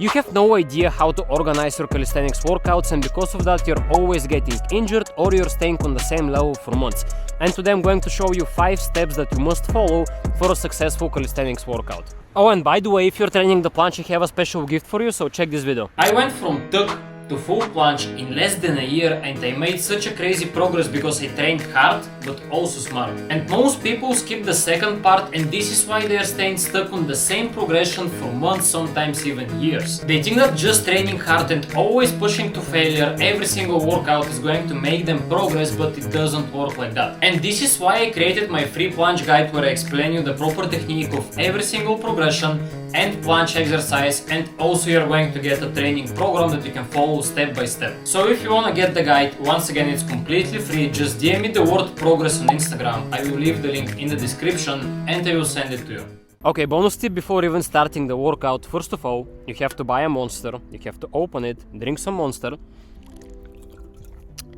You have no idea how to organize your calisthenics workouts, and because of that you're always getting injured or you're staying on the same level for months. And today I'm going to show you 5 steps that you must follow for a successful calisthenics workout. Oh, and by the way, if you're training the planche, I have a special gift for you, so check this video. I went from tuck to full planche in less than a year, and I made such a crazy progress because I trained hard but also smart. And most people skip the second part, and this is why they are staying stuck on the same progression for months, sometimes even years. They think that just training hard and always pushing to failure every single workout is going to make them progress, but it doesn't work like that. And this is why I created my free planche guide, where I explain you the proper technique of every single progression and planche exercise, and also you're going to get a training program that you can follow step by step. So if you wanna get the guide, once again it's completely free, just DM me the word progress on Instagram. I will leave the link in the description and I will send it to you. Okay, bonus tip before even starting the workout. First of all, you have to buy a Monster, you have to open it, drink some Monster,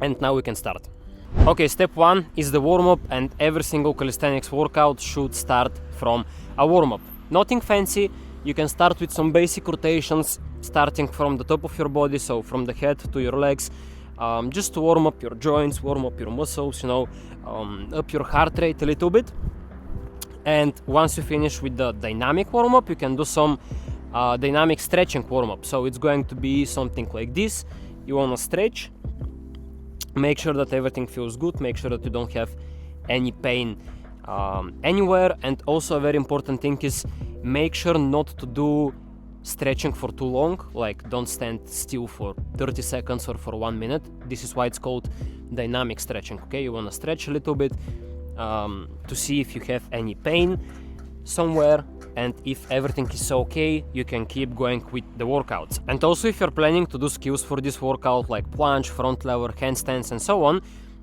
and now we can start. Okay, step 1 is the warm-up, and every single calisthenics workout should start from a warm-up. Nothing fancy, you can start with some basic rotations, starting from the top of your body, so from the head to your legs, just to warm up your joints, warm up your muscles, up your heart rate a little bit. And once you finish with the dynamic warm-up, you can do some dynamic stretching warm-up. So it's going to be something like this. You want to stretch, make sure that everything feels good, make sure that you don't have any pain anywhere. And also a very important thing is make sure not to do stretching for too long, like don't stand still for 30 seconds or for 1 minute. This is why it's called dynamic stretching. Okay, you want to stretch a little bit to see if you have any pain somewhere, and if everything is okay, you can keep going with the workouts. And also, if you're planning to do skills for this workout like planche, front lever, handstands and so on,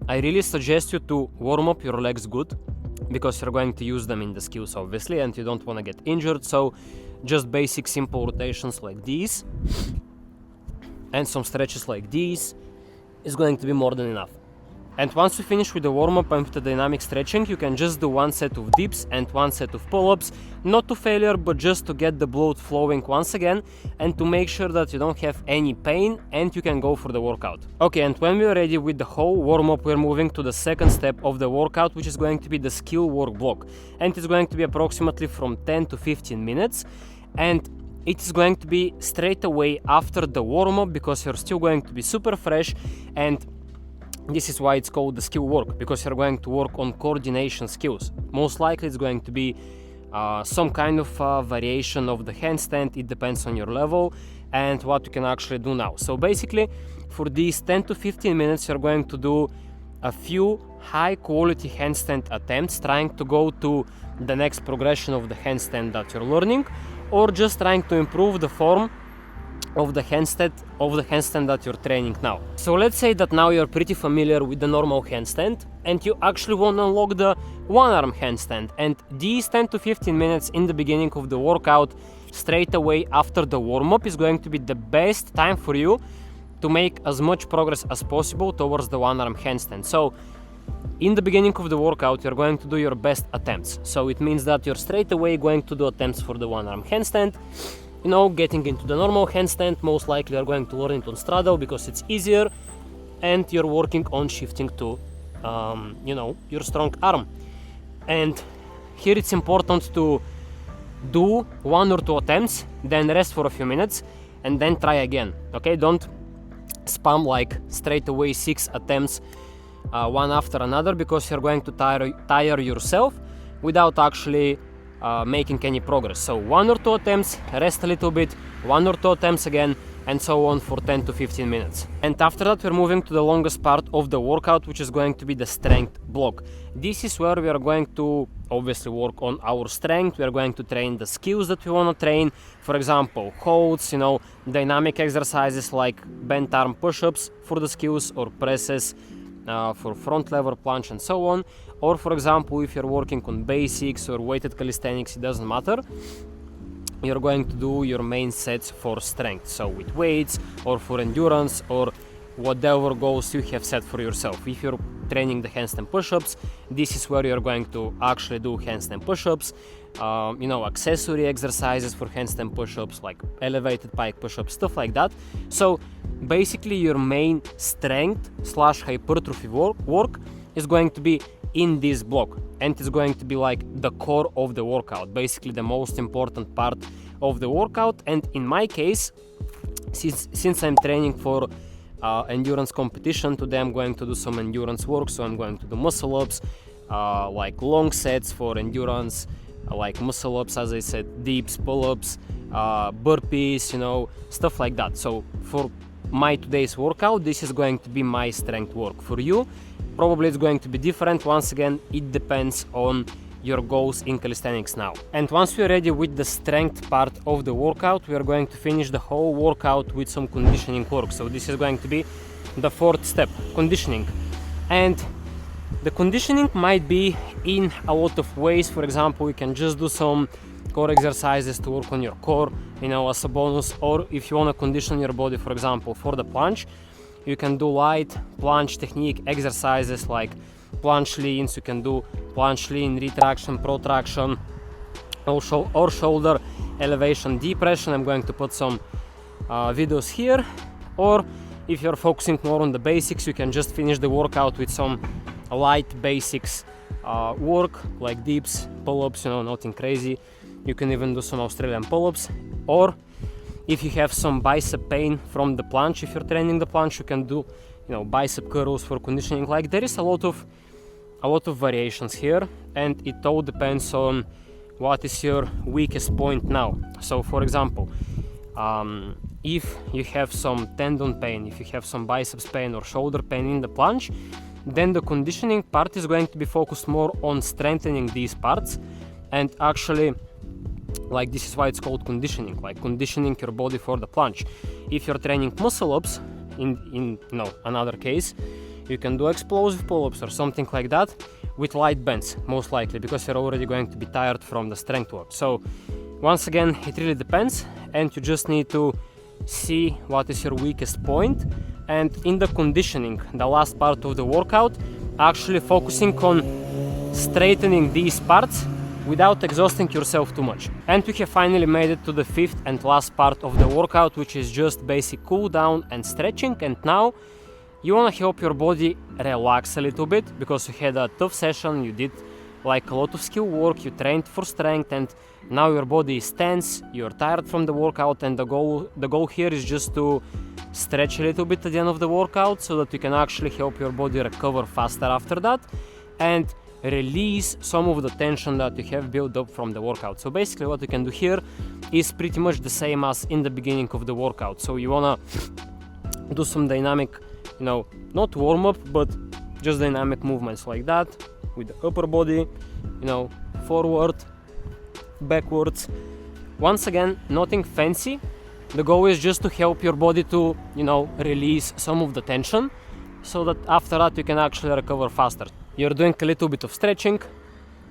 I really suggest you to warm up your legs good, because you're going to use them in the skills obviously, and you don't want to get injured. So just basic simple rotations like these and some stretches like these is going to be more than enough. And once you finish with the warm-up and with the dynamic stretching, you can just do 1 set of dips and 1 set of pull-ups, not to failure, but just to get the blood flowing once again and to make sure that you don't have any pain and you can go for the workout. Okay, and when we're ready with the whole warm-up, we're moving to the second step of the workout, which is going to be the skill work block. And it's going to be approximately from 10 to 15 minutes. And it is going to be straight away after the warm-up, because you're still going to be super fresh, and this is why it's called the skill work, because you're going to work on coordination skills. Most likely it's going to be some kind of variation of the handstand. It depends on your level and what you can actually do now. So basically, for these 10 to 15 minutes, you're going to do a few high quality handstand attempts, trying to go to the next progression of the handstand that you're learning, or just trying to improve the form of the handstand that you're training now. So let's say that now you're pretty familiar with the normal handstand and you actually want to unlock the one arm handstand, and these 10 to 15 minutes in the beginning of the workout straight away after the warm-up is going to be the best time for you to make as much progress as possible towards the one arm handstand. So in the beginning of the workout, you're going to do your best attempts. So it means that you're straight away going to do attempts for the one arm handstand. Getting into the normal handstand, most likely you're going to learn it on straddle because it's easier, and you're working on shifting to, your strong arm. And here it's important to do 1 or 2 attempts, then rest for a few minutes, and then try again. Okay, don't spam like straight away 6 attempts one after another, because you're going to tire yourself without actually making any progress. So 1 or 2 attempts, rest a little bit, 1 or 2 attempts again, and so on for 10 to 15 minutes. And after that, we're moving to the longest part of the workout, which is going to be the strength block. This is where we are going to obviously work on our strength. We are going to train the skills that we want to train. For example, holds, dynamic exercises like bent arm push-ups for the skills, or presses for front lever, planche and so on. Or for example, if you're working on basics or weighted calisthenics, it doesn't matter. You're going to do your main sets for strength, so with weights or for endurance or whatever goals you have set for yourself. If you're training the handstand push-ups, this is where you're going to actually do handstand push-ups. you know, accessory exercises for handstand push-ups, like elevated pike push-ups, stuff like that. So basically your main strength / hypertrophy work is going to be in this block, and it's going to be like the core of the workout, basically the most important part of the workout. And in my case, since I'm training for endurance competition, today I'm going to do some endurance work. So I'm going to do muscle ups, like long sets for endurance, like muscle ups, as I said, dips, pull-ups, burpees, you know, stuff like that. So for my today's workout, this is going to be my strength work. For you, probably it's going to be different. Once again, it depends on your goals in calisthenics now. And once we're ready with the strength part of the workout, we are going to finish the whole workout with some conditioning work. So this is going to be the fourth step, conditioning. And the conditioning might be in a lot of ways. For example, you can just do some core exercises to work on your core, you know, as a bonus. Or if you want to condition your body, for example, for the planche, you can do light planche technique exercises like planche leans. You can do planche lean, retraction, protraction, or shoulder elevation, depression. I'm going to put some videos here. Or if you're focusing more on the basics, you can just finish the workout with some light basics work like dips, pull-ups, you know, nothing crazy. You can even do some Australian pull-ups. Or if you have some bicep pain from the planche, if you're training the planche, you can do, you know, bicep curls for conditioning. Like, there is a lot of variations here, and it all depends on what is your weakest point now. So for example, if you have some tendon pain, if you have some biceps pain or shoulder pain in the planche, then the conditioning part is going to be focused more on strengthening these parts. And actually, like, this is why it's called conditioning, like conditioning your body for the planche. If you're training muscle ups, in another case, you can do explosive pull-ups or something like that with light bends, most likely, because you're already going to be tired from the strength work. So once again, it really depends, and you just need to see what is your weakest point. And in the conditioning, the last part of the workout, actually focusing on straightening these parts without exhausting yourself too much. And we have finally made it to the fifth and last part of the workout, which is just basic cool down and stretching. And now you want to help your body relax a little bit, because you had a tough session, you did like a lot of skill work, you trained for strength, and now your body is tense, you're tired from the workout, and the goal here is just to stretch a little bit at the end of the workout so that you can actually help your body recover faster after that and release some of the tension that you have built up from the workout. So basically what you can do here is pretty much the same as in the beginning of the workout. So you wanna do some dynamic, you know, not warm-up, but just dynamic movements like that with the upper body, you know, forward, backwards. Once again, nothing fancy. The goal is just to help your body to, you know, release some of the tension so that after that you can actually recover faster. You're doing a little bit of stretching.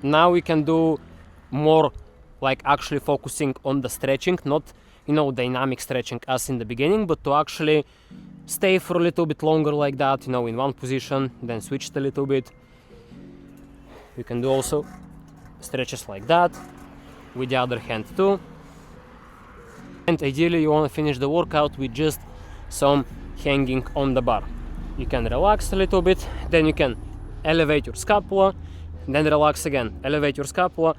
Now we can do more like actually focusing on the stretching, not, you know, dynamic stretching as in the beginning, but to actually stay for a little bit longer like that, you know, in one position, then switch it a little bit. You can do also stretches like that with the other hand too. And ideally you want to finish the workout with just some hanging on the bar. You can relax a little bit, then you can elevate your scapula, then relax again, elevate your scapula,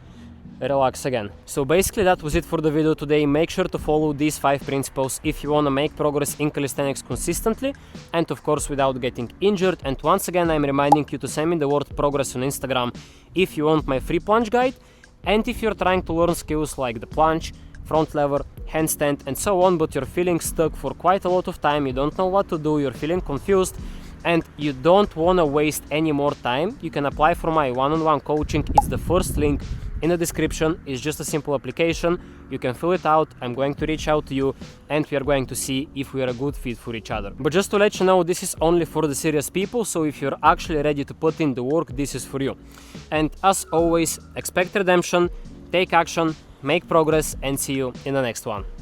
relax again. So basically that was it for the video today. Make sure to follow these 5 principles if you want to make progress in calisthenics consistently and of course without getting injured. And once again, I'm reminding you to send me the word progress on Instagram if you want my free planche guide, and if you're trying to learn skills like the planche, front lever, handstand and so on, but you're feeling stuck for quite a lot of time, you don't know what to do, you're feeling confused, and you don't want to waste any more time, you can apply for my one-on-one coaching. It's the first link in the description. It's just a simple application. You can fill it out. I'm going to reach out to you and we are going to see if we are a good fit for each other. But just to let you know, this is only for the serious people, so if you're actually ready to put in the work, this is for you. And as always, expect redemption, take action, make progress, and see you in the next one.